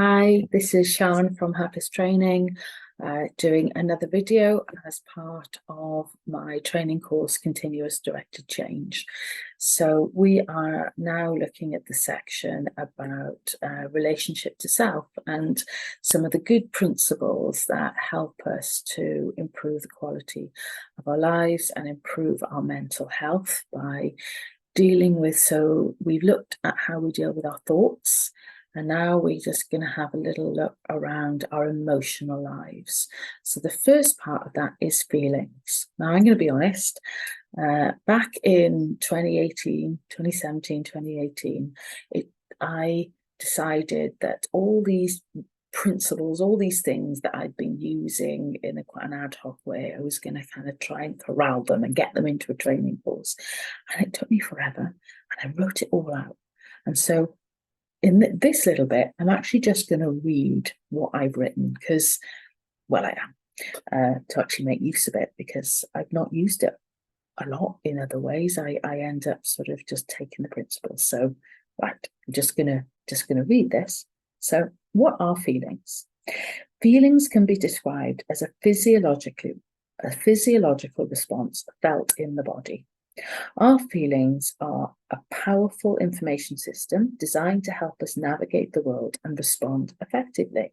Hi, this is Sharon from Happiness Training, doing another video as part of my training course, Continuous Directed Change. So we are now looking at the section about relationship to self and some of the good principles that help us to improve the quality of our lives and improve our mental health by dealing with, so we've looked at how we deal with our thoughts, and now we're just going to have a little look around our emotional lives. So the first part of that is feelings. Now, I'm going to be honest, back in 2018, 2017, 2018, I decided that all these principles, all these things that I'd been using in quite an ad hoc way, I was going to kind of try and corral them and get them into a training course. And it took me forever, and I wrote it all out. And so in this little bit, I'm actually just going to read what I've written because, well, I am, to actually make use of it, because I've not used it a lot in other ways. I end up sort of just taking the principles. So, right, I'm just gonna read this. So, what are feelings? Feelings can be described as a physiological response felt in the body. Our feelings are a powerful information system designed to help us navigate the world and respond effectively.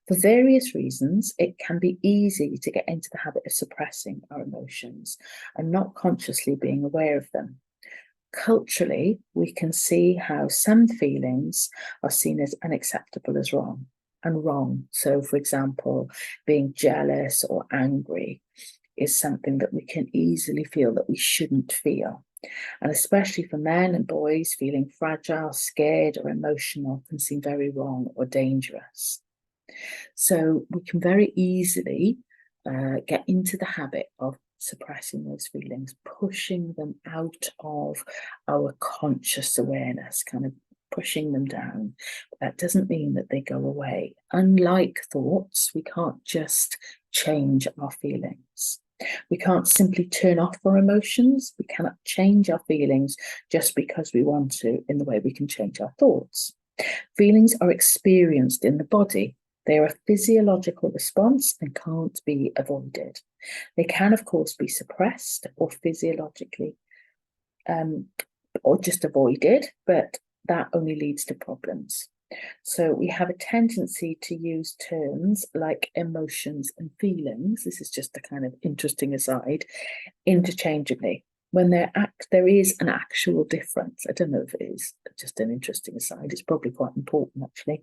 For various reasons, it can be easy to get into the habit of suppressing our emotions and not consciously being aware of them. Culturally, we can see how some feelings are seen as unacceptable as wrong and wrong. So, for example, being jealous or angry is something that we can easily feel that we shouldn't feel. And especially for men and boys, feeling fragile, scared, or emotional can seem very wrong or dangerous. So we can very easily get into the habit of suppressing those feelings, pushing them out of our conscious awareness, kind of pushing them down. But that doesn't mean that they go away. Unlike thoughts, we can't just change our feelings. We can't simply turn off our emotions. We cannot change our feelings just because we want to, in the way we can change our thoughts. Feelings are experienced in the body. They are a physiological response and can't be avoided. They can, of course, be suppressed or physiologically or just avoided, but that only leads to problems. So we have a tendency to use terms like emotions and feelings, this is just a kind of interesting aside, interchangeably, when there is an actual difference. I don't know if it is just an interesting aside, it's probably quite important actually.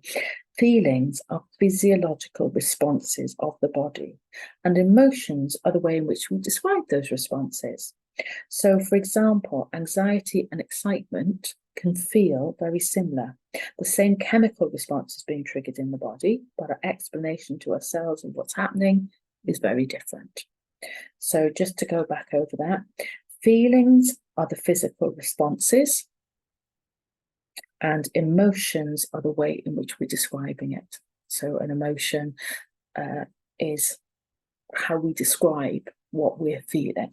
Feelings are physiological responses of the body, and emotions are the way in which we describe those responses. So, for example, anxiety and excitement can feel very similar. The same chemical response is being triggered in the body, but our explanation to ourselves of what's happening is very different. So just to go back over that, feelings are the physical responses, and emotions are the way in which we're describing it. So an emotion is how we describe what we're feeling.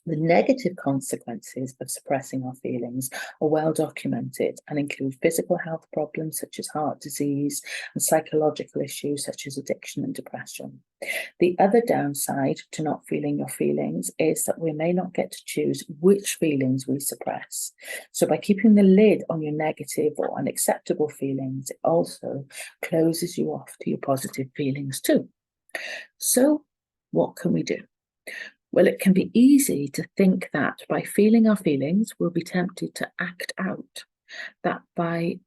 The negative consequences of suppressing our feelings are well documented and include physical health problems such as heart disease and psychological issues such as addiction and depression. The other downside to not feeling your feelings is that we may not get to choose which feelings we suppress. So by keeping the lid on your negative or unacceptable feelings, it also closes you off to your positive feelings too. So what can we do? Well, it can be easy to think that by feeling our feelings, we'll be tempted to act out. That by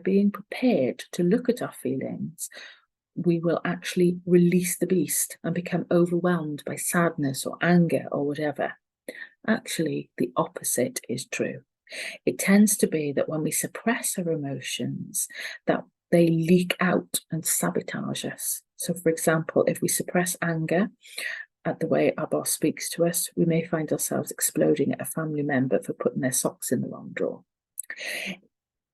being prepared to look at our feelings, we will actually release the beast and become overwhelmed by sadness or anger or whatever. Actually, the opposite is true. It tends to be that when we suppress our emotions, that they leak out and sabotage us. So, for example, if we suppress anger at the way our boss speaks to us, we may find ourselves exploding at a family member for putting their socks in the wrong drawer.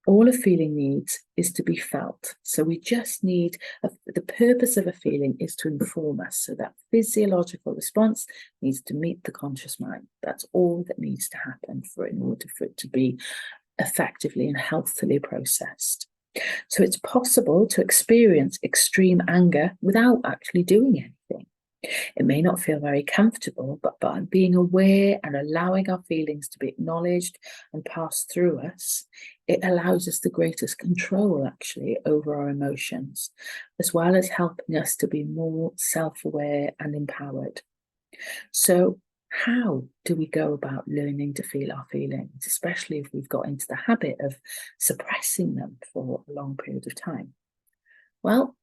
All a feeling needs is to be felt. So we just need, the purpose of a feeling is to inform us. So that physiological response needs to meet the conscious mind. That's all that needs to happen in order for it to be effectively and healthily processed. So it's possible to experience extreme anger without actually doing anything. It may not feel very comfortable, but by being aware and allowing our feelings to be acknowledged and passed through us, it allows us the greatest control actually over our emotions, as well as helping us to be more self-aware and empowered. So how do we go about learning to feel our feelings, especially if we've got into the habit of suppressing them for a long period of time? Well,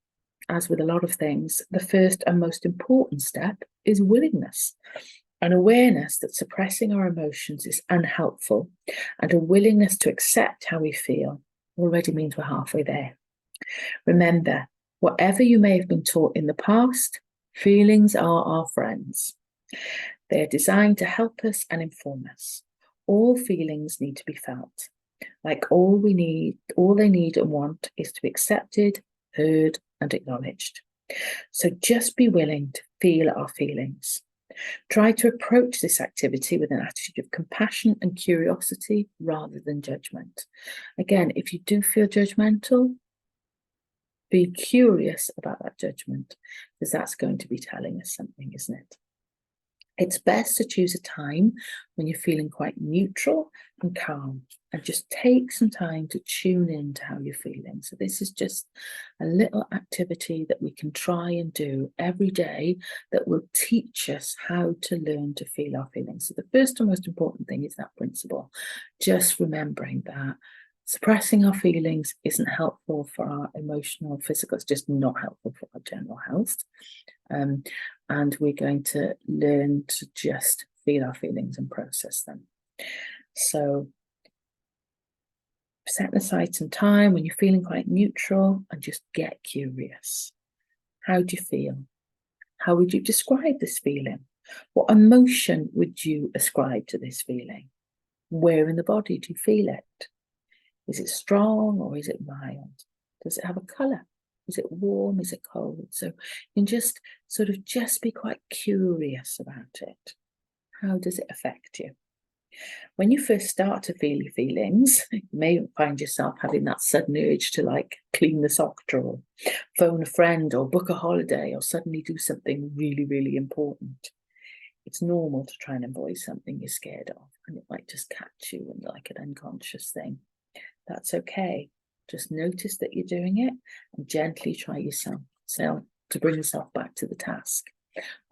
as with a lot of things, the first and most important step is willingness, an awareness that suppressing our emotions is unhelpful, and a willingness to accept how we feel already means we're halfway there. Remember, whatever you may have been taught in the past, feelings are our friends. They're designed to help us and inform us. All feelings need to be felt. Like all they need and want is to be accepted, heard, and acknowledged. So just be willing to feel our feelings. Try to approach this activity with an attitude of compassion and curiosity rather than judgment. Again, if you do feel judgmental, be curious about that judgment, because that's going to be telling us something, isn't it? It's best to choose a time when you're feeling quite neutral and calm, and just take some time to tune in to how you're feeling. So this is just a little activity that we can try and do every day that will teach us how to learn to feel our feelings. So the first and most important thing is that principle, just remembering that suppressing our feelings isn't helpful for our emotional, physical, it's just not helpful for our general health. And we're going to learn to just feel our feelings and process them. So set aside some time when you're feeling quite neutral and just get curious. How do you feel? How would you describe this feeling? What emotion would you ascribe to this feeling? Where in the body do you feel it? Is it strong or is it mild? Does it have a colour? Is it warm? Is it cold? So you can just sort of just be quite curious about it. How does it affect you? When you first start to feel your feelings, you may find yourself having that sudden urge to like clean the sock drawer, phone a friend or book a holiday or suddenly do something really, really important. It's normal to try and avoid something you're scared of, and it might just catch you in like an unconscious thing. That's okay. Just notice that you're doing it and gently try yourself to bring yourself back to the task.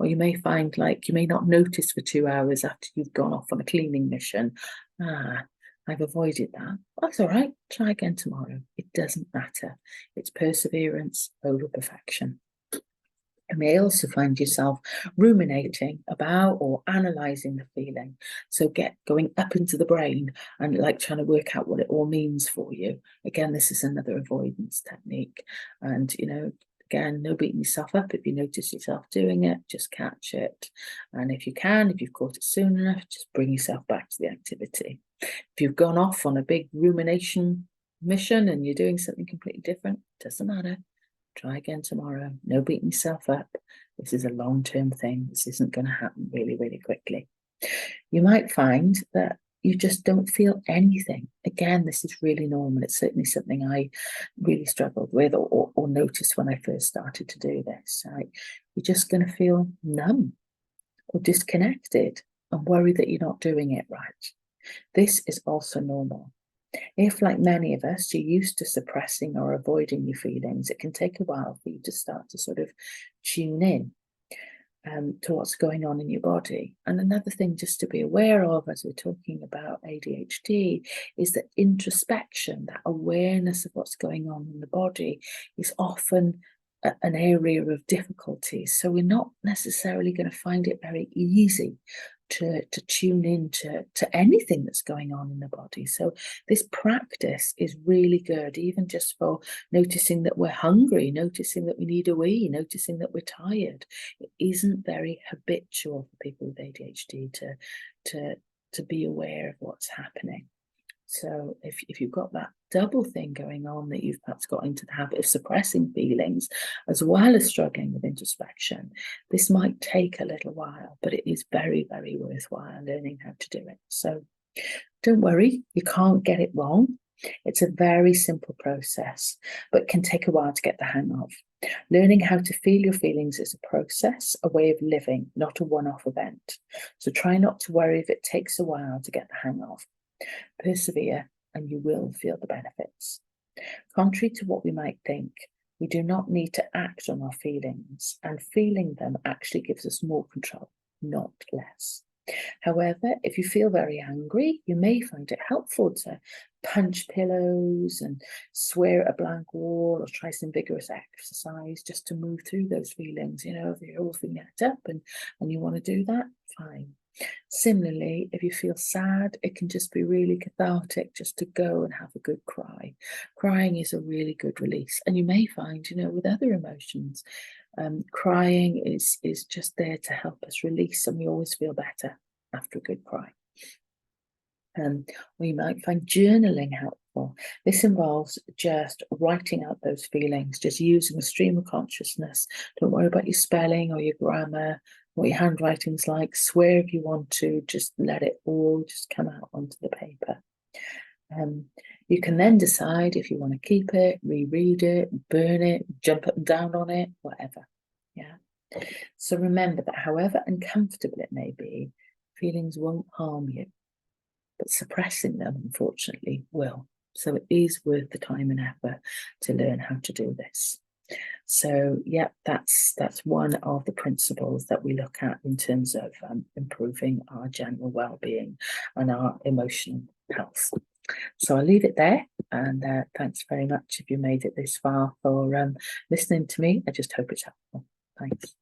Or you may find like you may not notice for 2 hours after you've gone off on a cleaning mission. I've avoided that. That's all right. Try again tomorrow. It doesn't matter. It's perseverance over perfection. You may also find yourself ruminating about or analysing the feeling. So going up into the brain and like trying to work out what it all means for you. Again, this is another avoidance technique. And, again, no beating yourself up. If you notice yourself doing it, just catch it. And if you've caught it soon enough, just bring yourself back to the activity. If you've gone off on a big rumination mission and you're doing something completely different, doesn't matter. Try again tomorrow. No beating yourself up. This is a long-term thing. This isn't going to happen really, really quickly. You might find that you just don't feel anything. Again, this is really normal. It's certainly something I really struggled with or noticed when I first started to do this. You're just going to feel numb or disconnected and worry that you're not doing it right. This is also normal. If, like many of us, you're used to suppressing or avoiding your feelings, it can take a while for you to start to sort of tune in to what's going on in your body. And another thing just to be aware of as we're talking about ADHD is that introspection, that awareness of what's going on in the body, is often an area of difficulty. So we're not necessarily going to find it very easy to tune in to anything that's going on in the body. So this practice is really good, even just for noticing that we're hungry, noticing that we need a wee, noticing that we're tired. It isn't very habitual for people with ADHD to be aware of what's happening. So if you've got that double thing going on, that you've perhaps got into the habit of suppressing feelings as well as struggling with introspection, this might take a little while, but it is very, very worthwhile learning how to do it. So don't worry, you can't get it wrong. It's a very simple process, but can take a while to get the hang of. Learning how to feel your feelings is a process, a way of living, not a one-off event. So try not to worry if it takes a while to get the hang of. Persevere and you will feel the benefits. Contrary to what we might think, we do not need to act on our feelings, and feeling them actually gives us more control, not less. However, if you feel very angry, you may find it helpful to punch pillows and swear at a blank wall or try some vigorous exercise just to move through those feelings. You know, if you're all feeling act up and you want to do that, fine. Similarly, if you feel sad, it can just be really cathartic just to go and have a good cry. Crying is a really good release. And you may find, you know, with other emotions, crying is just there to help us release, and we always feel better after a good cry. We might find journaling helpful. This involves just writing out those feelings, just using a stream of consciousness. Don't worry about your spelling or your grammar, what your handwriting's like. Swear if you want to, just let it all just come out onto the paper. You can then decide if you want to keep it, reread it, burn it, jump up and down on it, whatever. Yeah. So remember that however uncomfortable it may be, feelings won't harm you, but suppressing them, unfortunately, will. So it is worth the time and effort to learn how to do this. So yeah, that's one of the principles that we look at in terms of improving our general well-being and our emotional health. So I'll leave it there, and thanks very much if you made it this far for listening to me. I just hope it's helpful. Thanks.